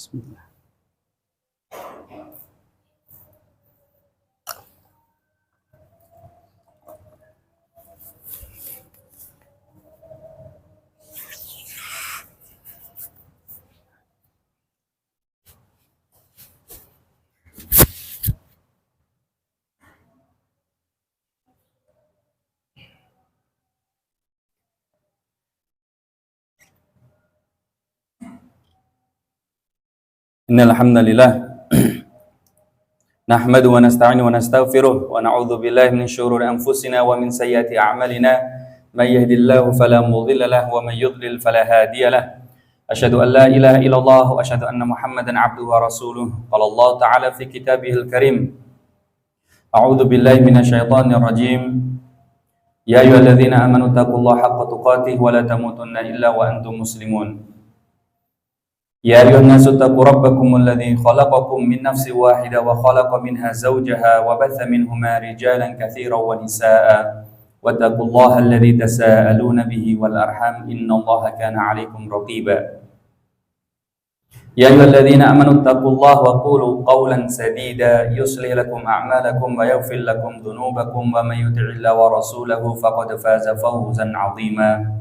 Bismillah. Innal hamdalillah nahmadu wa nasta'inu wa nastaghfiruh wa na'udzu billahi min syururi anfusina wa min sayyiati a'malina may yahdihillahu fala mudilla lahu wa may yudlil fala hadiya lahu asyhadu an la ilaha illallah wa asyhadu anna muhammadan 'abduhu wa rasuluh qala Allah ta'ala fi kitabihil karim a'udzu billahi minasyaitonir rajim ya ayyuhalladzina amanu taqullaha haqqa tuqatih wa la tamutunna illa wa antum muslimun. Ya ayuhan nasu taqu rabbakumul ladzi khalaqakum min nafsin wahidah wa khalaqa minha zawjaha wa batha minhuma rijalan katsiran wa nisaa'a wattaqullaha alladzi tasaaluna bihi wal arham innallaha kana 'alaikum raqiba. Ya ayyuhalladzina amanu taqullaha wa qulu qawlan sadida yuslih lakum a'malakum wa yaghfir lakum dhunubakum wa may yuti'illaha wa rasulahu faqad faza fawzan 'azima.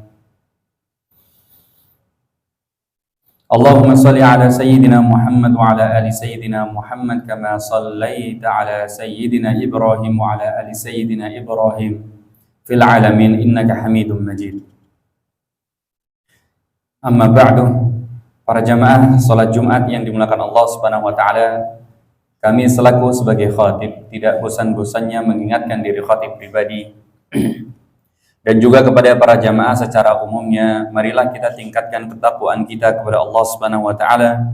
Allahumma salli ala sayyidina Muhammad wa ala ali sayyidina Muhammad kama sallaita ala sayyidina Ibrahim wa ala ali sayyidina Ibrahim fil alamin innaka Hamidum Majid. Amma ba'du, para jamaah salat Jumat yang dimuliakan Allah Subhanahu wa taala, kami selaku sebagai khatib tidak bosan-bosannya mengingatkan diri khatib pribadi dan juga kepada para jamaah secara umumnya, marilah kita tingkatkan ketakwaan kita kepada Allah Subhanahu wa taala.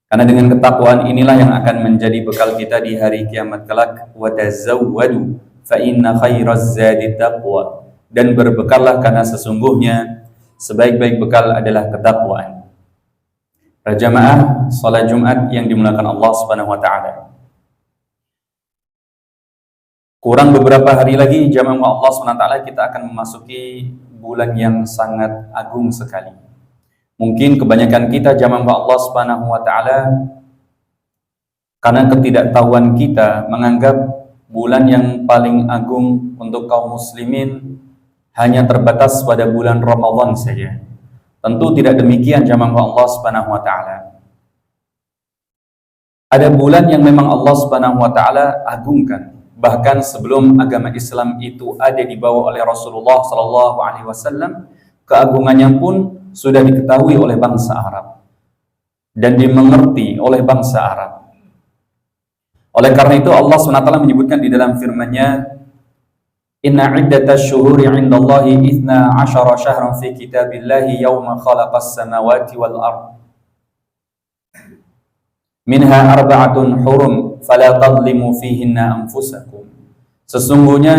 Karena dengan ketakwaan inilah yang akan menjadi bekal kita di hari kiamat kelak. Wa tazawwadu fa inna khairaz zadi taqwa. Dan berbekallah karena sesungguhnya sebaik-baik bekal adalah ketakwaan. Para jamaah salat Jumat yang dimuliakan Allah Subhanahu wa taala. Kurang beberapa hari lagi jamaah Allah SWT kita akan memasuki bulan yang sangat agung sekali. Mungkin kebanyakan kita jamaah Allah SWT karena ketidaktahuan kita menganggap bulan yang paling agung untuk kaum muslimin hanya terbatas pada bulan Ramadan saja. Tentu tidak demikian jamaah Allah SWT. Ada bulan yang memang Allah SWT agungkan. Bahkan sebelum agama Islam itu ada dibawa oleh Rasulullah SAW, keagungannya pun sudah diketahui oleh bangsa Arab dan dimengerti oleh bangsa Arab. Oleh karena itu Allah SWT menyebutkan di dalam firman-Nya, Inna iddatash syuhuri 'indallahi 12 syahran fi kitabillahi yawma khalaqas samawati wal ardh. Minha arba'atun hurum fala tadlimu fihinna anfusakum. Sesungguhnya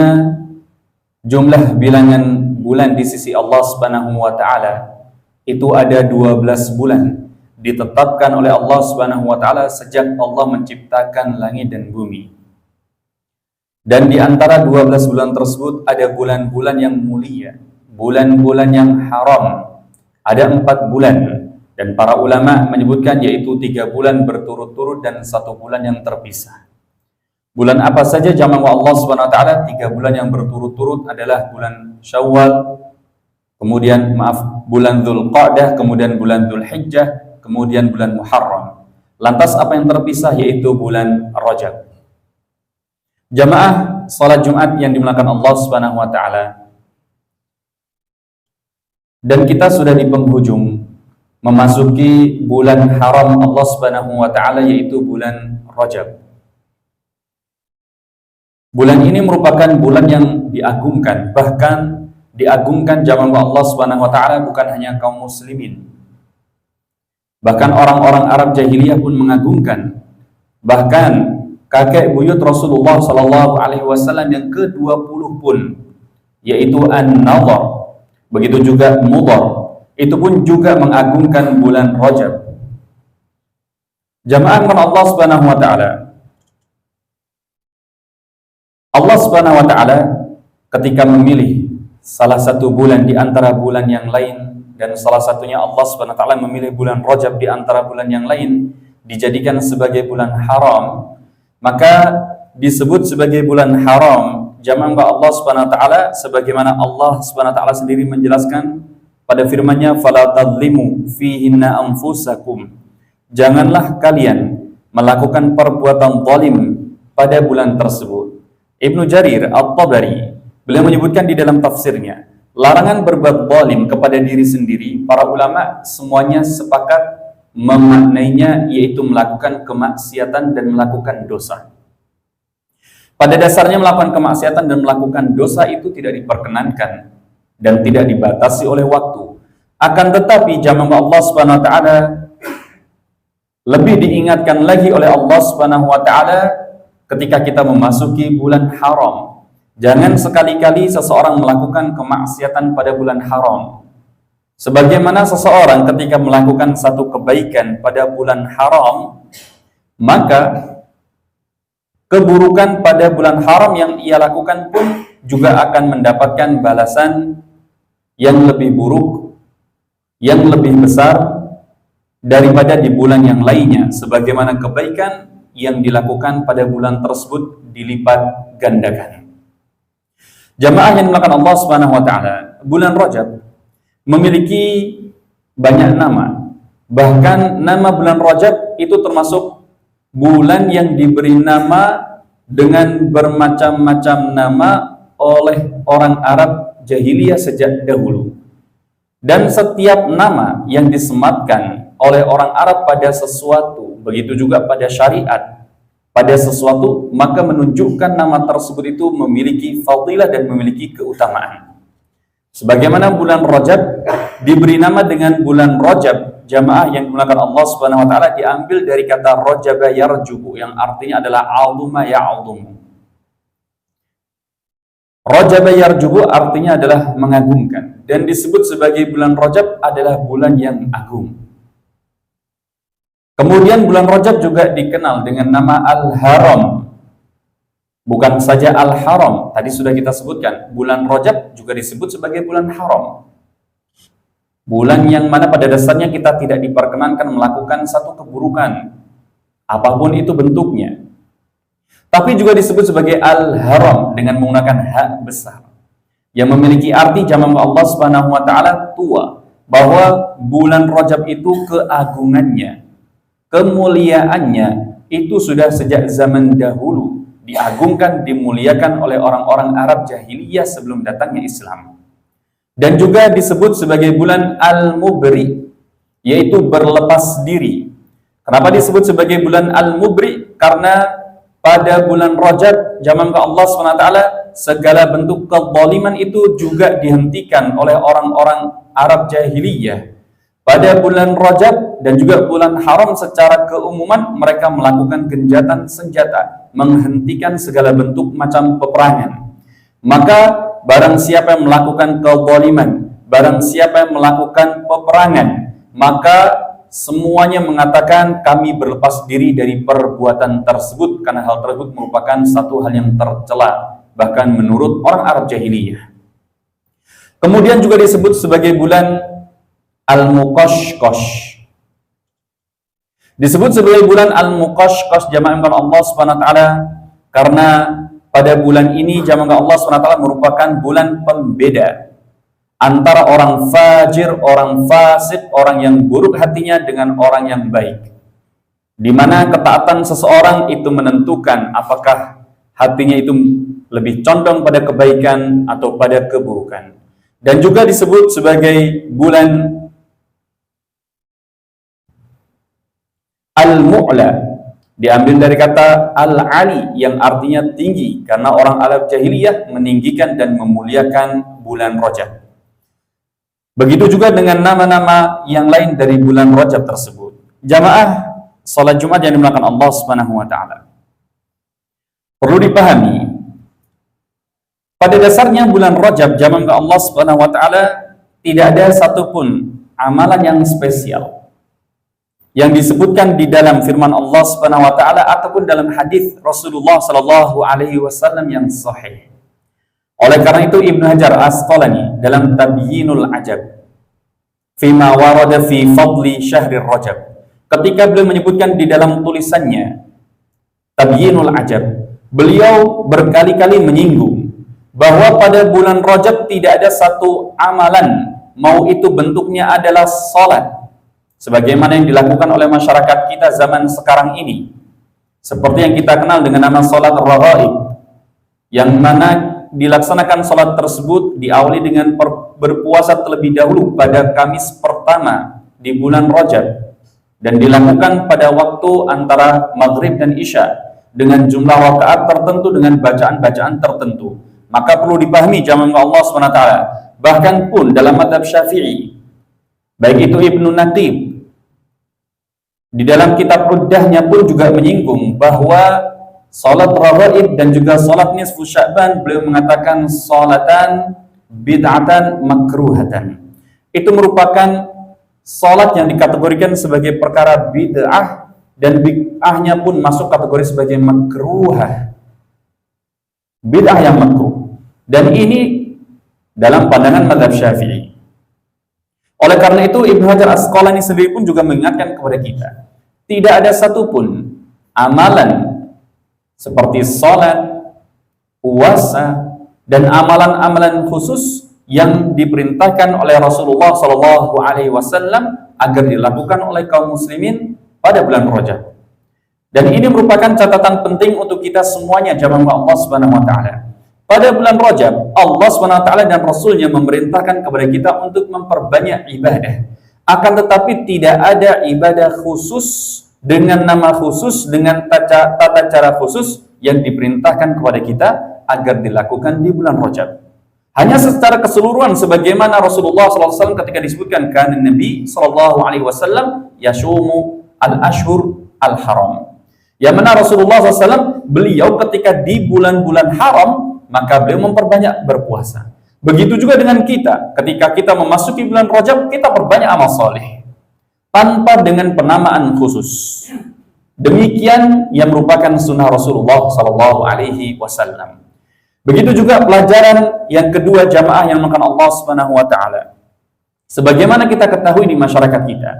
jumlah bilangan bulan di sisi Allah Subhanahu wa taala itu ada 12 bulan ditetapkan oleh Allah Subhanahu wa taala sejak Allah menciptakan langit dan bumi. Dan di antara 12 bulan tersebut ada bulan-bulan yang mulia, bulan-bulan yang haram. Ada 4 bulan. Dan para ulama menyebutkan yaitu 3 bulan berturut-turut dan 1 bulan yang terpisah. Bulan apa saja jamaah Allah Subhanahu wa taala? 3 bulan yang berturut-turut adalah bulan Syawal, kemudian bulan Dzulqa'dah, kemudian bulan Dzulhijjah, kemudian bulan Muharram. Lantas apa yang terpisah? Yaitu bulan Rajab. Jamaah salat Jumat yang dimuliakan Allah Subhanahu wa taala. Dan kita sudah di penghujung memasuki bulan haram Allah Subhanahu wa taala, yaitu bulan Rajab. Bulan ini merupakan bulan yang diagungkan, bahkan diagungkan jamaah Allah Subhanahu wa taala bukan hanya kaum muslimin. Bahkan orang-orang Arab jahiliyah pun mengagungkan. Bahkan kakek buyut Rasulullah sallallahu alaihi wasallam yang ke-20 pun, yaitu An-Nadhr, begitu juga Mudhar, itu pun juga mengagungkan bulan Rajab. Jamaah Allah Subhanahu wa taala. Allah Subhanahu wa taala ketika memilih salah satu bulan di antara bulan yang lain dan salah satunya Allah Subhanahu wa taala memilih bulan Rajab di antara bulan yang lain dijadikan sebagai bulan haram, maka disebut sebagai bulan haram jamaah Allah Subhanahu wa taala sebagaimana Allah Subhanahu wa taala sendiri menjelaskan pada firman-Nya, fala tadlimu fihinna anfusakum. Janganlah kalian melakukan perbuatan zalim pada bulan tersebut. Ibnu Jarir At-Tabari beliau menyebutkan di dalam tafsirnya, larangan berbuat zalim kepada diri sendiri, para ulama semuanya sepakat memaknainya yaitu melakukan kemaksiatan dan melakukan dosa. Pada dasarnya melakukan kemaksiatan dan melakukan dosa itu tidak diperkenankan dan tidak dibatasi oleh waktu. Akan tetapi jamaah Allah Subhanahu wa taala lebih diingatkan lagi oleh Allah Subhanahu wa taala ketika kita memasuki bulan haram. Jangan sekali-kali seseorang melakukan kemaksiatan pada bulan haram. Sebagaimana seseorang ketika melakukan satu kebaikan pada bulan haram, maka keburukan pada bulan haram yang ia lakukan pun juga akan mendapatkan balasan yang lebih buruk, yang lebih besar daripada di bulan yang lainnya, sebagaimana kebaikan yang dilakukan pada bulan tersebut dilipat gandakan. Jamaah yang dimuliakan Allah Subhanahu wa taala, bulan Rajab memiliki banyak nama. Bahkan nama bulan Rajab itu termasuk bulan yang diberi nama dengan bermacam-macam nama oleh orang Arab jahiliyah sejak dahulu. Dan setiap nama yang disematkan oleh orang Arab pada sesuatu, begitu juga pada syariat, pada sesuatu, maka menunjukkan nama tersebut itu memiliki fadilah dan memiliki keutamaan. Sebagaimana bulan Rajab diberi nama dengan bulan Rajab, jamaah yang dimuliakan Allah Subhanahu wa taala, diambil dari kata rajaba yarjubu yang artinya adalah azuma ya'zumu. Rajaba yarjubu artinya adalah mengagungkan, dan disebut sebagai bulan Rajab adalah bulan yang agung. Kemudian bulan Rajab juga dikenal dengan nama Al-Haram. Bukan saja Al-Haram, tadi sudah kita sebutkan, bulan Rajab juga disebut sebagai bulan haram. Bulan yang mana pada dasarnya kita tidak diperkenankan melakukan satu keburukan, apapun itu bentuknya. Tapi juga disebut sebagai Al-Haram dengan menggunakan hak besar, yang memiliki arti jamaah Allah Subhanahu wa taala tua, bahwa bulan Rajab itu keagungannya, kemuliaannya itu sudah sejak zaman dahulu diagungkan, dimuliakan oleh orang-orang Arab jahiliyah sebelum datangnya Islam. Dan juga disebut sebagai bulan Al-Mubri, yaitu berlepas diri. Kenapa disebut sebagai bulan Al-Mubri? Karena pada bulan Rajab, jamaah Allah SWT, segala bentuk kezaliman itu juga dihentikan oleh orang-orang Arab jahiliyah. Pada bulan Rajab dan juga bulan haram secara keumuman, mereka melakukan genjatan senjata, menghentikan segala bentuk macam peperangan. Maka barang siapa yang melakukan kezaliman, barang siapa yang melakukan peperangan, maka semuanya mengatakan kami berlepas diri dari perbuatan tersebut, karena hal tersebut merupakan satu hal yang tercela, bahkan menurut orang Arab jahiliyah. Kemudian juga disebut sebagai bulan Al-Muqashqash. Disebut sebagai bulan Al-Muqashqash jamaah Allah Subhanahu wa taala karena pada bulan ini jamaah Allah Subhanahu wa taala merupakan bulan pembeda antara orang fajir, orang fasik, orang yang buruk hatinya dengan orang yang baik. Di mana ketaatan seseorang itu menentukan apakah hatinya itu lebih condong pada kebaikan atau pada keburukan. Dan juga disebut sebagai bulan Al-Mu'la, diambil dari kata Al-Ali yang artinya tinggi, karena orang Arab jahiliyah meninggikan dan memuliakan bulan Rajab. Begitu juga dengan nama-nama yang lain dari bulan Rajab tersebut. Jamaah salat Jumat yang dimuliakan Allah Subhanahu wa taala, perlu dipahami pada dasarnya bulan Rajab jamaah Allah Subhanahu wa taala tidak ada satupun amalan yang spesial yang disebutkan di dalam firman Allah Subhanahu wa taala ataupun dalam hadis Rasulullah sallallahu alaihi wasallam yang sahih. Oleh karena itu Ibnu Hajar Asqalani dalam Tabyinul Ajab, fima warada fi fadli syahrir Rajab. Ketika beliau menyebutkan di dalam tulisannya Tabyinul Ajab, beliau berkali-kali menyinggung bahwa pada bulan Rajab tidak ada satu amalan, mau itu bentuknya adalah salat sebagaimana yang dilakukan oleh masyarakat kita zaman sekarang ini, seperti yang kita kenal dengan nama salat raghaib, yang mana dilaksanakan salat tersebut diawali dengan berpuasa terlebih dahulu pada Kamis pertama di bulan Rajab dan dilakukan pada waktu antara maghrib dan isya dengan jumlah rakaat tertentu dengan bacaan-bacaan tertentu. Maka perlu dipahami jamaah Allah SWT, bahkan pun dalam mazhab Syafi'i, baik itu Ibnu Natib di dalam kitab Uddahnya pun juga menyinggung bahwa salat raghaib dan juga salat nisfu Sya'ban, beliau mengatakan salatan bid'atan makruhatan. Itu merupakan salat yang dikategorikan sebagai perkara bid'ah dan bid'ahnya pun masuk kategori sebagai makruhah. Bid'ah yang makruh. Dan ini dalam pandangan mazhab Syafi'i. Oleh karena itu Ibnu Hajar Asqalani sendiri pun juga mengingatkan kepada kita, tidak ada satupun amalan seperti salat, puasa, dan amalan-amalan khusus yang diperintahkan oleh Rasulullah SAW agar dilakukan oleh kaum muslimin pada bulan Rajab. Dan ini merupakan catatan penting untuk kita semuanya jamaah Allah Subhanahu wa taala. Pada bulan Rajab, Allah SWT dan Rasulnya memerintahkan kepada kita untuk memperbanyak ibadah. Akan tetapi tidak ada ibadah khusus dengan nama khusus, dengan tata cara khusus yang diperintahkan kepada kita agar dilakukan di bulan Rajab. Hanya secara keseluruhan sebagaimana Rasulullah SAW ketika disebutkan kan Nabi SAW yashumu al-ashhur al-haram. Yang mana Rasulullah SAW beliau ketika di bulan-bulan haram maka beliau memperbanyak berpuasa. Begitu juga dengan kita, ketika kita memasuki bulan Rajab, kita perbanyak amal soleh tanpa dengan penamaan khusus. Demikian yang merupakan sunnah Rasulullah SAW. Begitu juga pelajaran yang kedua jamaah yang dimakan Allah Subhanahu wa taala. Sebagaimana kita ketahui di masyarakat kita,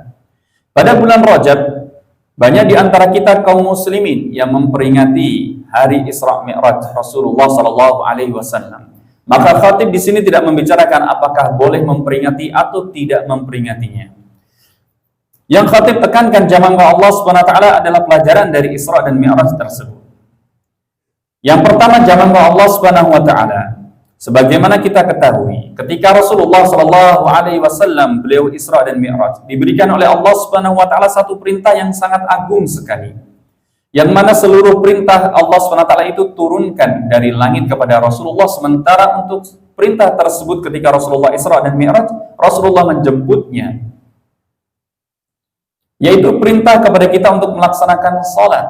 pada bulan Rajab banyak di antara kita kaum muslimin yang memperingati hari Isra Mi'raj Rasulullah SAW. Maka khatib di sini tidak membicarakan apakah boleh memperingati atau tidak memperingatinya. Yang khatib tekankan jamaah Allah Subhanahu wa taala adalah pelajaran dari Isra dan Mi'raj tersebut. Yang pertama jamaah Allah Subhanahu wa taala, sebagaimana kita ketahui, ketika Rasulullah SAW beliau Isra dan Mi'raj, diberikan oleh Allah Subhanahu wa taala satu perintah yang sangat agung sekali. Yang mana seluruh perintah Allah SWT itu turunkan dari langit kepada Rasulullah, sementara untuk perintah tersebut ketika Rasulullah Isra dan Mi'raj, Rasulullah menjemputnya, yaitu perintah kepada kita untuk melaksanakan salat.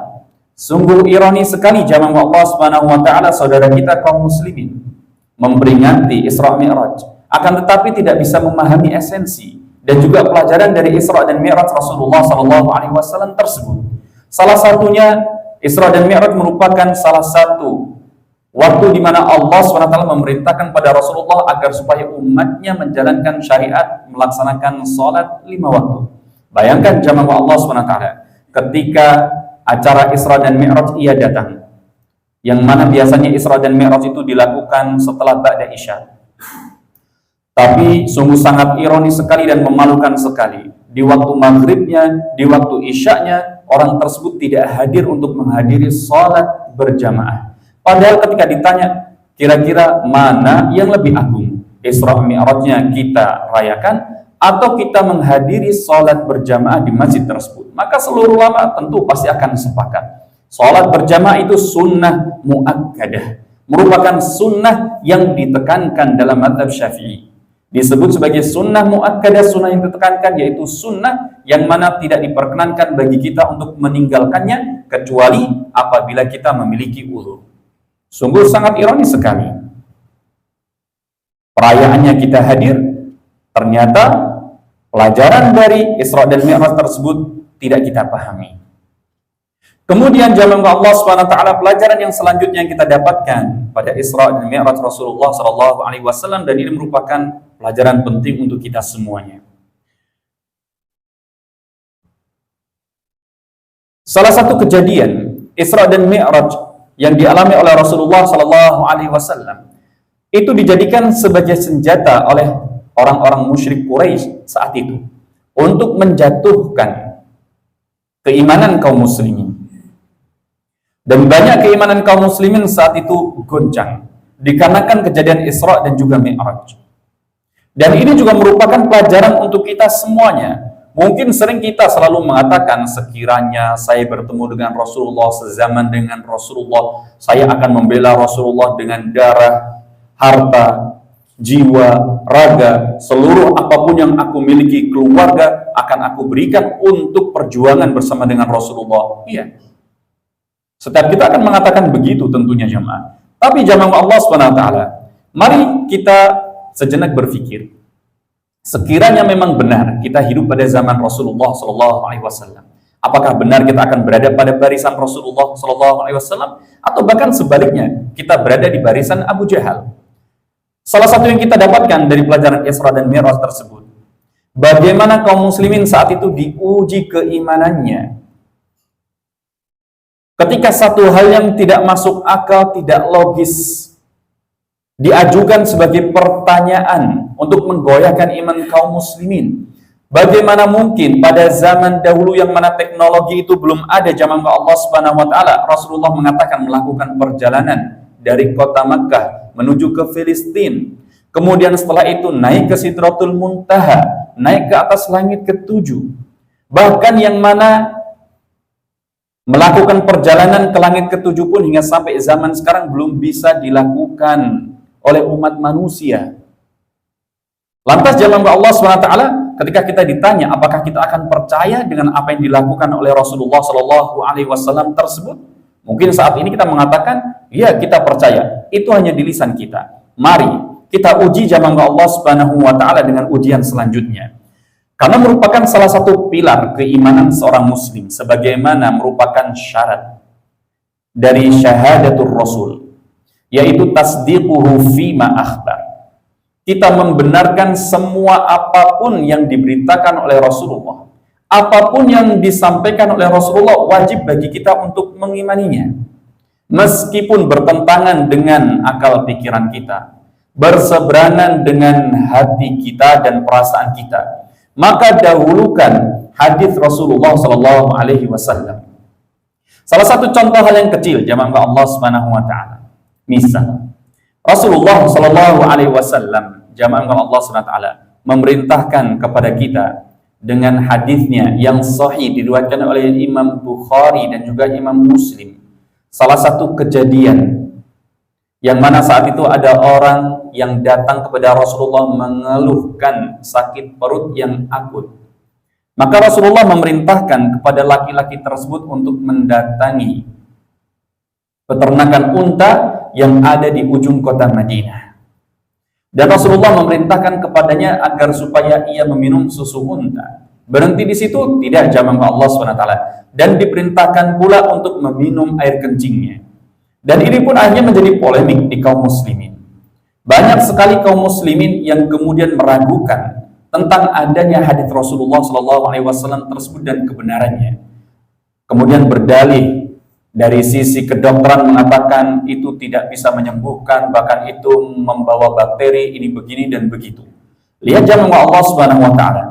Sungguh ironi sekali jamaah Allah Subhanahu wa taala, saudara kita kaum muslimin memperingati Isra Mi'raj, akan tetapi tidak bisa memahami esensi dan juga pelajaran dari Isra dan Mi'raj Rasulullah SAW tersebut. Salah satunya Isra dan Mi'raj merupakan salah satu waktu di mana Allah SWT memerintahkan pada Rasulullah agar supaya umatnya menjalankan syariat, melaksanakan salat 5 waktu. Bayangkan jamaah Allah SWT, ketika acara Isra dan Mi'raj ia datang, yang mana biasanya Isra dan Mi'raj itu dilakukan setelah ba'da Isya. Tapi sungguh sangat ironi sekali dan memalukan sekali, di waktu maghribnya, di waktu isyanya, orang tersebut tidak hadir untuk menghadiri salat berjamaah. Padahal ketika ditanya, kira-kira mana yang lebih agung, Isra Mi'rajnya kita rayakan atau kita menghadiri salat berjamaah di masjid tersebut? Maka seluruh ulama tentu pasti akan sepakat, salat berjamaah itu sunnah muakkadah, merupakan sunnah yang ditekankan dalam mazhab Syafi'i. Disebut sebagai sunnah muakkadah, sunnah yang ditekankan, yaitu sunnah yang mana tidak diperkenankan bagi kita untuk meninggalkannya kecuali apabila kita memiliki uzur. Sungguh sangat ironis sekali, perayaannya kita hadir, ternyata pelajaran dari Isra dan Mi'raj tersebut tidak kita pahami. Kemudian jamaah Allah SWT, pelajaran yang selanjutnya yang kita dapatkan pada Isra dan Mi'raj Rasulullah SAW, dan ini merupakan pelajaran penting untuk kita semuanya. Salah satu kejadian Isra dan Mi'raj yang dialami oleh Rasulullah Sallallahu Alaihi Wasallam itu dijadikan sebagai senjata oleh orang-orang musyrik Quraisy saat itu untuk menjatuhkan keimanan kaum muslimin. Dan banyak keimanan kaum muslimin saat itu goncang dikarenakan kejadian Isra dan juga Mi'raj. Dan ini juga merupakan pelajaran untuk kita semuanya. Mungkin sering kita selalu mengatakan, sekiranya saya bertemu dengan Rasulullah, sezaman dengan Rasulullah, saya akan membela Rasulullah dengan darah, harta, jiwa, raga, seluruh apapun yang aku miliki, keluarga, akan aku berikan untuk perjuangan bersama dengan Rasulullah. Iya. Setiap kita akan mengatakan begitu tentunya jemaah. Tapi jemaah Allah SWT, mari kita sejenak berpikir. Sekiranya memang benar kita hidup pada zaman Rasulullah SAW, apakah benar kita akan berada pada barisan Rasulullah SAW, atau bahkan sebaliknya kita berada di barisan Abu Jahal? Salah satu yang kita dapatkan dari pelajaran Isra dan Mi'raj tersebut, bagaimana kaum muslimin saat itu diuji keimanannya. Ketika satu hal yang tidak masuk akal, tidak logis, diajukan sebagai pertanyaan untuk menggoyahkan iman kaum muslimin. Bagaimana mungkin pada zaman dahulu yang mana teknologi itu belum ada, zaman Allah Subhanahu wa taala, Rasulullah mengatakan melakukan perjalanan dari kota Makkah menuju ke Filistin. Kemudian setelah itu naik ke Sidratul Muntaha, naik ke atas langit ke-7. Bahkan yang mana melakukan perjalanan ke langit ke-7 pun hingga sampai zaman sekarang belum bisa dilakukan oleh umat manusia. Lantas jamaah Allah SWT, ketika kita ditanya apakah kita akan percaya dengan apa yang dilakukan oleh Rasulullah SAW tersebut, mungkin saat ini kita mengatakan, ya kita percaya, itu hanya di lisan kita. Mari kita uji jamaah Allah SWT dengan ujian selanjutnya, karena merupakan salah satu pilar keimanan seorang muslim, sebagaimana merupakan syarat dari syahadatul Rasul, yaitu tasdiquhu fima akhbar. Kita membenarkan semua apapun yang diberitakan oleh Rasulullah, apapun yang disampaikan oleh Rasulullah, wajib bagi kita untuk mengimaninya, meskipun bertentangan dengan akal pikiran kita, berseberangan dengan hati kita dan perasaan kita. Maka dahulukan hadis Rasulullah Sallallahu Alaihi Wasallam. Salah satu contoh hal yang kecil, jamaah Allah Subhanahu Wa Taala. Misal, Rasulullah Sallallahu Alaihi Wasallam, jamaah Allah Subhanahu Wa Taala, memerintahkan kepada kita dengan hadisnya yang sahih diriwayatkan oleh Imam Bukhari dan juga Imam Muslim. Salah satu kejadian yang mana saat itu ada orang yang datang kepada Rasulullah mengeluhkan sakit perut yang akut. Maka Rasulullah memerintahkan kepada laki-laki tersebut untuk mendatangi peternakan unta yang ada di ujung kota Madinah. Dan Rasulullah memerintahkan kepadanya agar supaya ia meminum susu unta. Berhenti di situ? Tidak, jamaah Allah SWT. Dan diperintahkan pula untuk meminum air kencingnya. Dan ini pun akhirnya menjadi polemik di kaum muslimin. Banyak sekali kaum muslimin yang kemudian meragukan tentang adanya hadis Rasulullah SAW tersebut dan kebenarannya. Kemudian berdalih dari sisi kedokteran mengatakan itu tidak bisa menyembuhkan, bahkan itu membawa bakteri, ini begini dan begitu. Lihat jamaah Allah Subhanahu wa taala.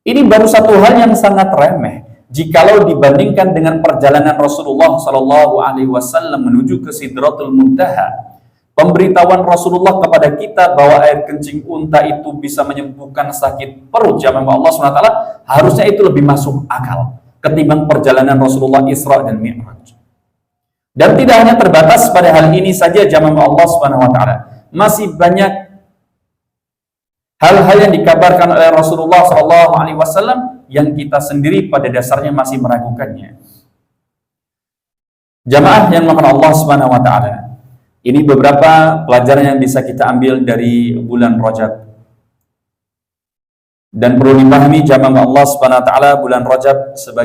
Ini baru satu hal yang sangat remeh jikalau dibandingkan dengan perjalanan Rasulullah Sallallahu Alaihi Wasallam menuju ke Sidratul Muntaha. Pemberitahuan Rasulullah kepada kita bahwa air kencing unta itu bisa menyembuhkan sakit perut, jamaah Allah Subhanahu wa taala, harusnya itu lebih masuk akal ketimbang perjalanan Rasulullah Isra dan Mi'raj. Dan tidak hanya terbatas pada hal ini saja jamaah Allah Subhanahu wa taala. Masih banyak hal-hal yang dikabarkan oleh Rasulullah sallallahu alaihi wasallam yang kita sendiri pada dasarnya masih meragukannya. Jamaah yang dimuliakan Allah Subhanahu wa taala. Ini beberapa pelajaran yang bisa kita ambil dari bulan Rajab. Dan perlu dipahami jamaah Allah Subhanahu wa taala, bulan Rajab sebagai